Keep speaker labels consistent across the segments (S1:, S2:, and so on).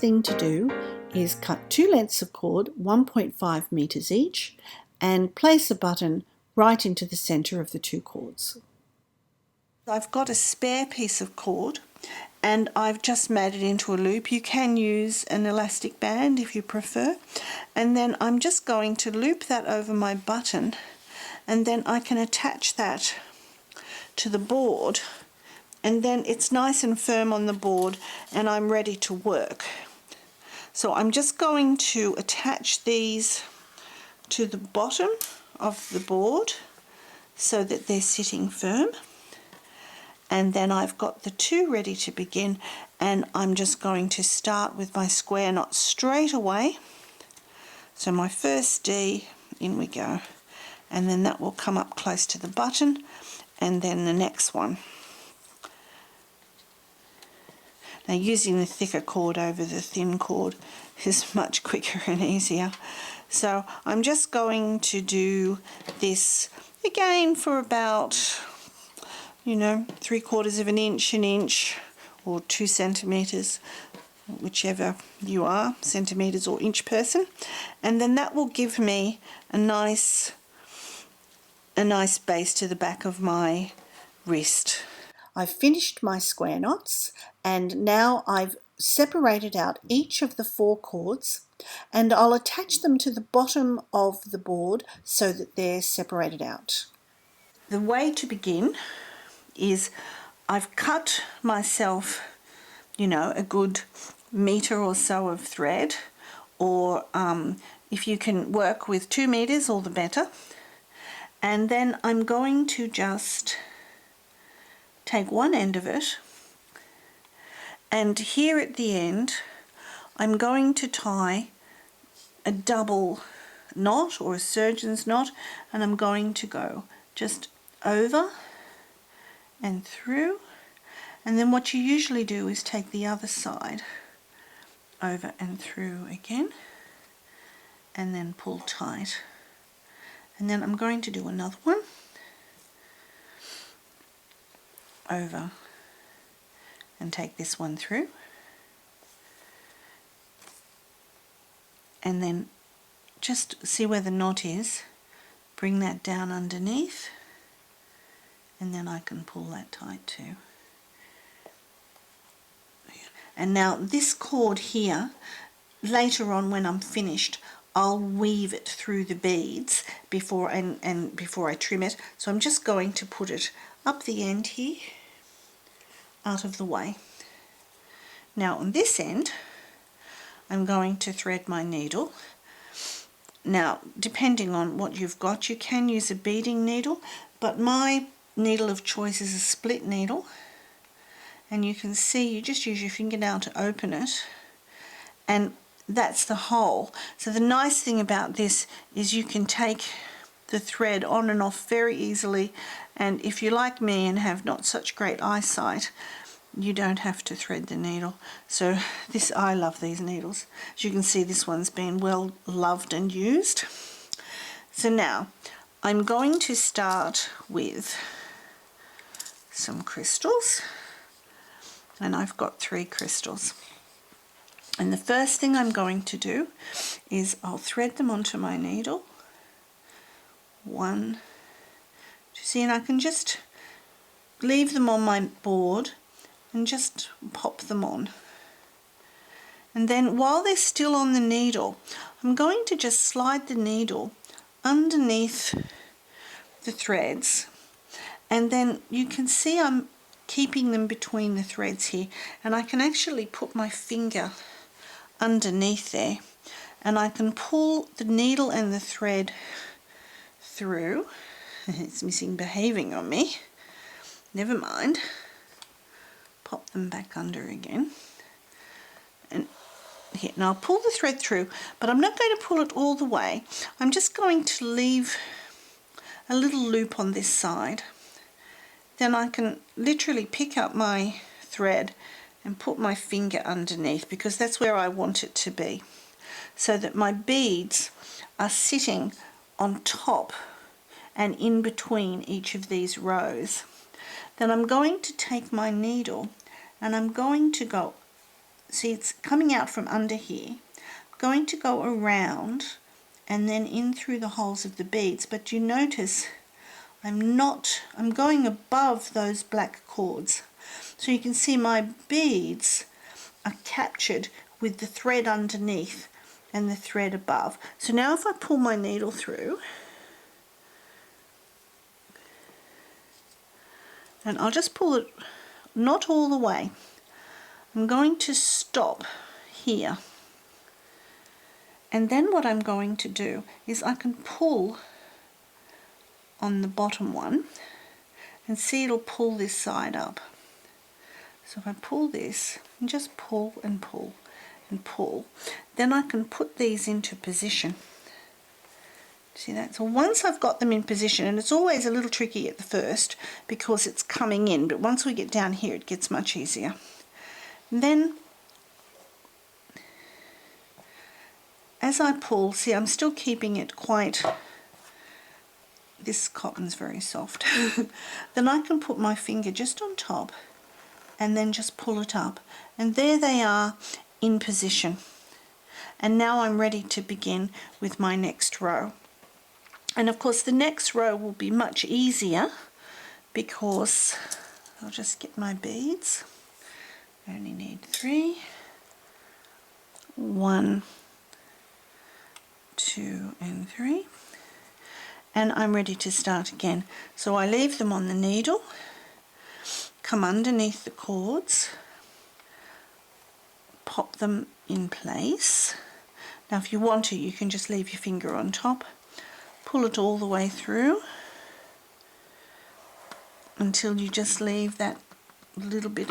S1: thing to do is cut 2 lengths of cord, 1.5 meters each, and place a button right into the center of the 2 cords. I've got a spare piece of cord and I've just made it into a loop. You can use an elastic band if you prefer, and then I'm just going to loop that over my button, and then I can attach that to the board, and then it's nice and firm on the board and I'm ready to work. So I'm just going to attach these to the bottom of the board so that they're sitting firm. And then I've got the 2 ready to begin, and I'm just going to start with my square knot straight away. So my first D, in we go, and then that will come up close to the button, and then the next one. Now using the thicker cord over the thin cord is much quicker and easier. So I'm just going to do this again for about, 3/4 of an inch, or 2 centimeters, whichever you are, centimeters or inch person, and then that will give me a nice base to the back of my wrist. I've finished my square knots, and now I've separated out each of the 4 cords, and I'll attach them to the bottom of the board so that they're separated out. The way to begin is I've cut myself, a good metre or so of thread, or if you can work with 2 meters, all the better. And then I'm going to just take one end of it, and here at the end I'm going to tie a double knot or a surgeon's knot, and I'm going to go just over and through, and then what you usually do is take the other side over and through again, and then pull tight. And then I'm going to do another one over and take this one through, and then just see where the knot is, bring that down underneath, and then I can pull that tight too. And now this cord here, later on when I'm finished, I'll weave it through the beads before I trim it. So I'm just going to put it up the end here, out of the way. Now on this end, I'm going to thread my needle. Now, depending on what you've got, you can use a beading needle, but my needle of choice is a split needle, and you can see you just use your fingernail to open it, and that's the hole. So the nice thing about this is you can take the thread on and off very easily, and if you're like me and have not such great eyesight, you don't have to thread the needle. So I love these needles. As you can see, this one's been well loved and used. So now I'm going to start with some crystals, and I've got 3 crystals. And the first thing I'm going to do is I'll thread them onto my needle. 1, 2, see, and I can just leave them on my board and just pop them on. And then while they're still on the needle, I'm going to just slide the needle underneath the threads, and then you can see I'm keeping them between the threads here, and I can actually put my finger underneath there, and I can pull the needle and the thread through. It's misbehaving on me, never mind. Pop them back under again, and here, now I'll pull the thread through, but I'm not going to pull it all the way. I'm just going to leave a little loop on this side. Then I can literally pick up my thread and put my finger underneath, because that's where I want it to be, so that my beads are sitting on top and in between each of these rows. Then I'm going to take my needle and I'm going to go see it's coming out from under here. I'm going to go around and then in through the holes of the beads, but you notice I'm going above those black cords. So you can see my beads are captured with the thread underneath and the thread above. So now if I pull my needle through, and I'll just pull it not all the way, I'm going to stop here. And then what I'm going to do is I can pull on the bottom one and see it'll pull this side up. So if I pull this and just pull and pull and pull, then I can put these into position. See that? So once I've got them in position, and it's always a little tricky at the first because it's coming in, but once we get down here it gets much easier. And then as I pull, see I'm still keeping it quite, this cotton's very soft. Then I can put my finger just on top and then just pull it up, and there they are in position. And now I'm ready to begin with my next row. And of course the next row will be much easier because I'll just get my beads. I only need 3. 1, 2 and 3. And I'm ready to start again. So I leave them on the needle, come underneath the cords, pop them in place. Now if you want to, you can just leave your finger on top, pull it all the way through until you just leave that little bit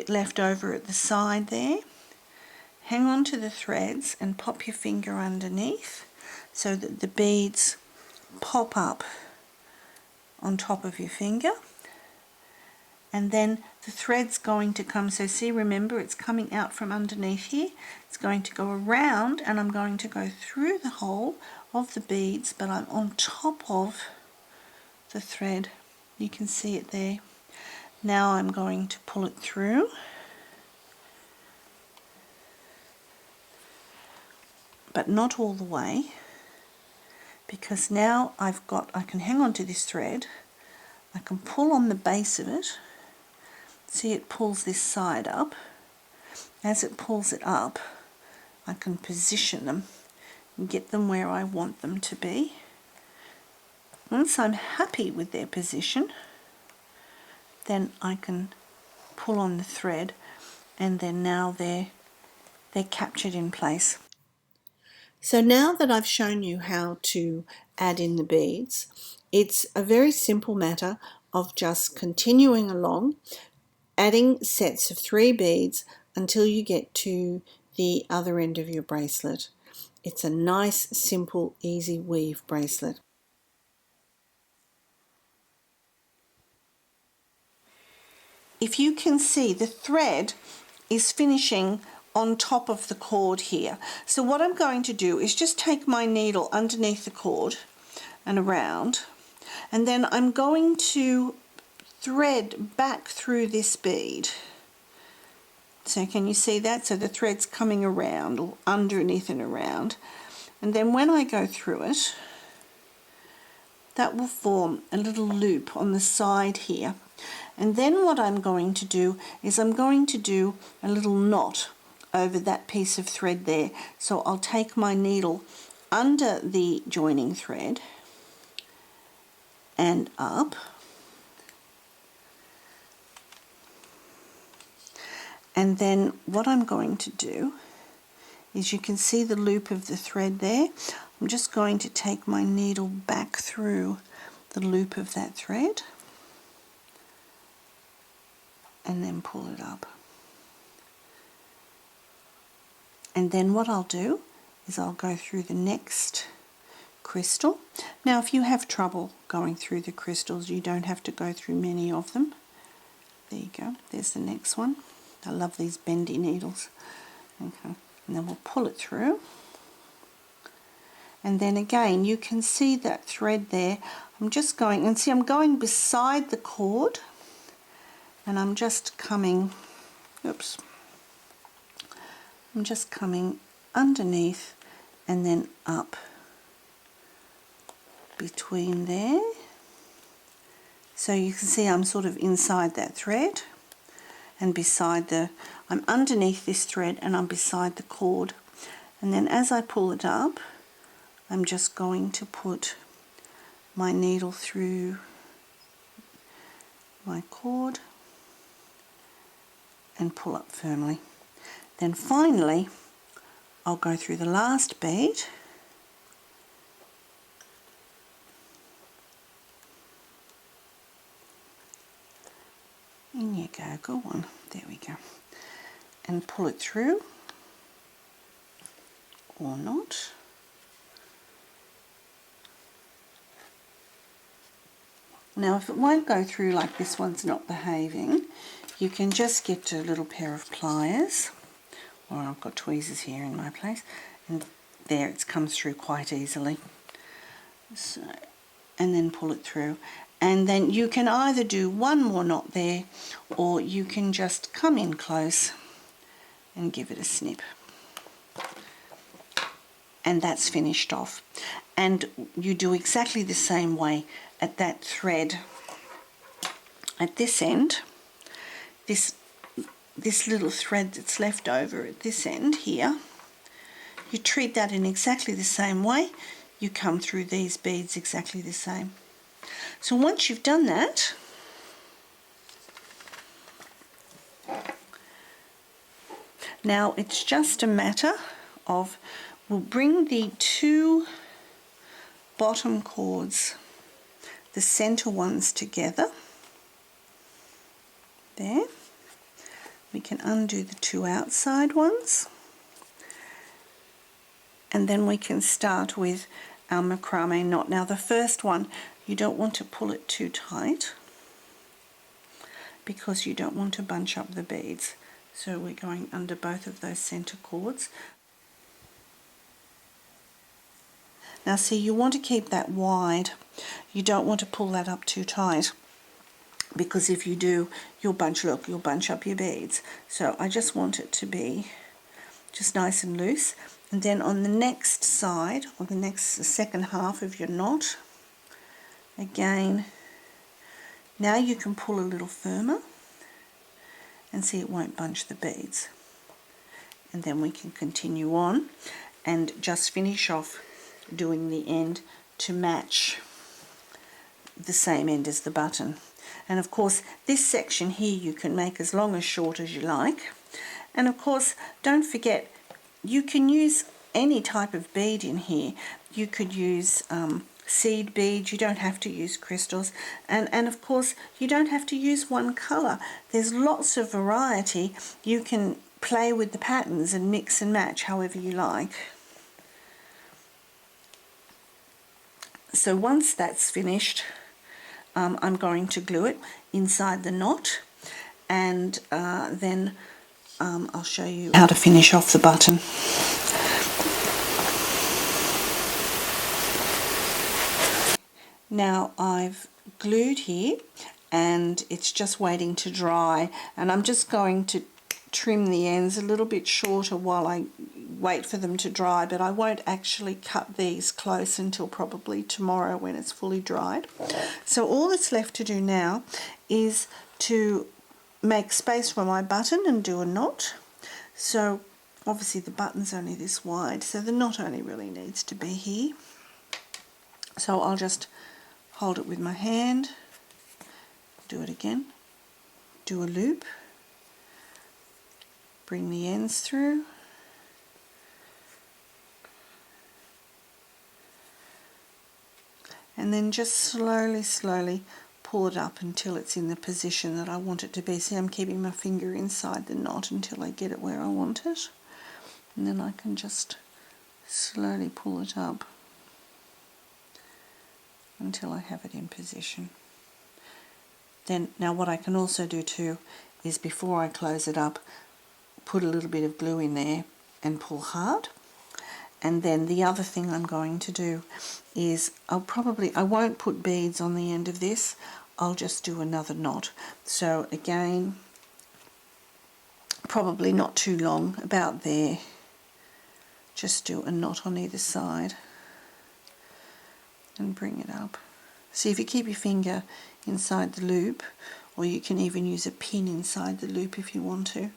S1: left over at the side there. Hang on to the threads and pop your finger underneath so that the beads pop up on top of your finger, and then the thread's going to come, so see, remember it's coming out from underneath here, it's going to go around and I'm going to go through the hole of the beads, but I'm on top of the thread. You can see it there. Now I'm going to pull it through, but not all the way, because now I can hang on to this thread, I can pull on the base of it, see it pulls this side up. As it pulls it up, I can position them and get them where I want them to be. Once I'm happy with their position, then I can pull on the thread, and then now they're captured in place. So now that I've shown you how to add in the beads, it's a very simple matter of just continuing along, adding sets of 3 beads until you get to the other end of your bracelet. It's a nice, simple, easy weave bracelet. If you can see, the thread is finishing on top of the cord here. So what I'm going to do is just take my needle underneath the cord and around, and then I'm going to thread back through this bead. So can you see that? So the thread's coming around or underneath and around, and then when I go through it, that will form a little loop on the side here. And then what I'm going to do is I'm going to do a little knot over that piece of thread there. So I'll take my needle under the joining thread and up, and then what I'm going to do is, you can see the loop of the thread there. I'm just going to take my needle back through the loop of that thread and then pull it up. And then what I'll do is I'll go through the next crystal. Now if you have trouble going through the crystals, you don't have to go through many of them. There you go, there's the next one. I love these bendy needles. Okay, and then we'll pull it through. And then again, you can see that thread there. I'm just going, and see I'm going beside the cord, and I'm just coming, oops, I'm just coming underneath and then up between there. So you can see I'm sort of inside that thread and beside the, I'm underneath this thread and I'm beside the cord. And then as I pull it up, I'm just going to put my needle through my cord and pull up firmly. Then finally, I'll go through the last bead in you go on, there we go, and pull it through or not. Now if it won't go through, like this one's not behaving, you can just get a little pair of pliers, or I've got tweezers here in my place, and there it comes through quite easily. So, and then pull it through. And then you can either do one more knot there, or you can just come in close and give it a snip. And that's finished off. And you do exactly the same way at that thread. At this end, this little thread that's left over at this end here, you treat that in exactly the same way. You come through these beads exactly the same. So once you've done that, now it's just a matter of, we'll bring the two bottom cords, the center ones, together. There. We can undo the two outside ones. And then we can start with our macrame knot. Now the first one, you don't want to pull it too tight because you don't want to bunch up the beads. So we're going under both of those center cords. Now see, you want to keep that wide. You don't want to pull that up too tight, because if you do, you'll bunch up your beads. So I just want it to be just nice and loose. And then on the next side, or the second half of your knot, again, now you can pull a little firmer and see it won't bunch the beads. And then we can continue on and just finish off doing the end to match the same end as the button. And of course this section here you can make as long as short as you like. And of course don't forget, you can use any type of bead in here. You could use seed beads, you don't have to use crystals, and of course you don't have to use one colour. There's lots of variety. You can play with the patterns and mix and match however you like. So once that's finished, I'm going to glue it inside the knot, and then I'll show you how to finish off the button. Now I've glued here and it's just waiting to dry, and I'm just going to trim the ends a little bit shorter while I wait for them to dry, but I won't actually cut these close until probably tomorrow when it's fully dried. So all that's left to do now is to make space for my button and do a knot. So obviously the button's only this wide, so the knot only really needs to be here. So I'll just hold it with my hand, do it again, do a loop, bring the ends through, and then just slowly pull it up until it's in the position that I want it to be. See, I'm keeping my finger inside the knot until I get it where I want it, and then I can just slowly pull it up until I have it in position. Then, now what I can also do too is, before I close it up, put a little bit of glue in there and pull hard. And then the other thing I'm going to do is I won't put beads on the end of this. I'll just do another knot. So again, probably not too long, about there. Just do a knot on either side and bring it up. See, if you keep your finger inside the loop, or you can even use a pin inside the loop if you want to,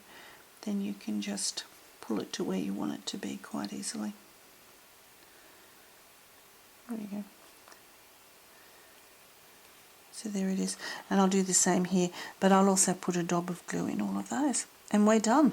S1: then you can just pull it to where you want it to be quite easily. There you go. So there it is, and I'll do the same here, but I'll also put a dab of glue in all of those, and we're done.